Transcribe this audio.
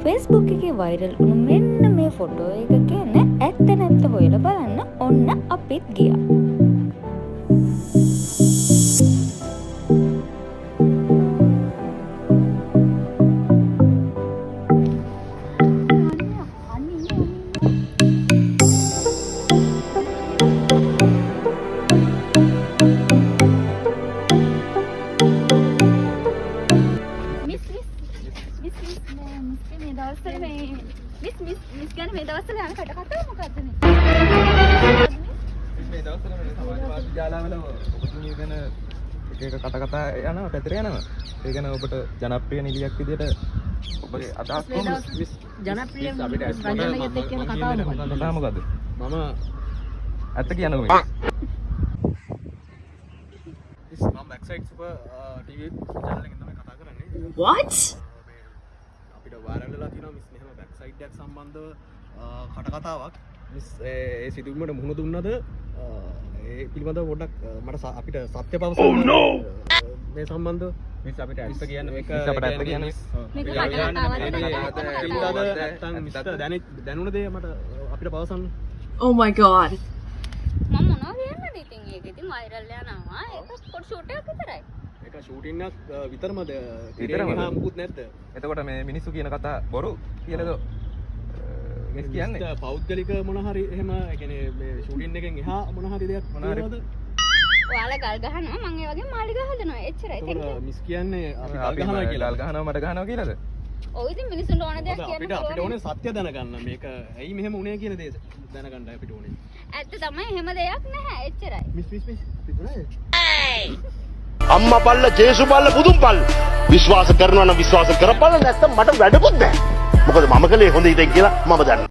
Facebook එකේ viral වුණු මෙන්න මේ ෆොටෝ එක කියන්නේ ඇත්ත නැත්ත හොයලා බලන්න ඔන්න අපිත් ගියා. මිස් ගැන මේ දවස්වල යන කට කතාව මොකද්ද මේ? මේ දවස්වල මේ සමාජවාදී ජාලාවල ඔබතුමිය ගැන එක කට කතා යනවා පැතිර යනවා. ඒ ගැන ඔබට ජනප්‍රිය නිලියක් විදිහට ඔබගේ අදහස් කොහොමද? ජනප්‍රිය රංජනගෙත් එක්ක යන කතාව මොකද්ද? මම ඇත්ත කියනවා මේ. මම බෑක්සයිඩ් සුපර් ටීවී channel එකෙන් තමයි කතා කරන්නේ. What? අපිට වයිරල් වෙලා තියෙනවා මිස් මෙහෙම බෑක්සයිඩ් එකක් සම්බන්ධව කට කතාවක්. මිස් ඒ සිදුවීමට මුහුණ දුන්නද ඒ පිළිබඳව පොඩ්ඩක් මට අපිට සත්‍ය පවසන්න මේ සම්බන්ධව මිස් අපිට ඇත්ත කියන්න මේක අපිට ඇත්ත කියන්න මිස් මේක දැනුණ දේ මට අපිට පවසන්න. Oh my god. මම මොනවද කියන්නද ඉතින් ඒක ඉතින් වයිරල් යනවා ඒක පොඩි ෂූට් එකක් විතරයි. ඒක ෂූටින් එකක් විතරමද විතරම මුකුත් නැද්ද? එතකොට මේ මිනිස්සු කියන කතා බොරු කියලාද මිස් කියන්නේ? පෞද්ගලික මොන හරි එහෙම ඒ කියන්නේ මේ ෂූටින් එකෙන් එහා මොන හරි දෙයක් මොනවද? ඔයාලා ගල් ගහනවා මම ඒ වගේ මාළි ගහදනවා එච්චරයි. ඒක මිස් කියන්නේ අපි ගල් ගහනවා කියලා. ගල් ගහනවා මට ගහනවා කියලාද? ඔව් ඉතින් මිනිස්සුන්ට ඕන දෙයක් කියන්න අපිට ඕනේ සත්‍ය දැනගන්න. මේක ඇයි මෙහෙම උනේ කියන දේ දැනගන්න අපිට ඕනේ. ඇත්ත තමයි එහෙම දෙයක් නැහැ එච්චරයි. මිස් පිටුනේ. අම්මා පල්ල ජේසු පල්ල බුදුන් පල්ල විශ්වාස කරනවා නම් විශ්වාස කරපල්ල නැත්නම් මට වැඩකුත් නැහැ. මොකද මම කලේ හොඳ ඉතින් කියලා මම දන්නවා.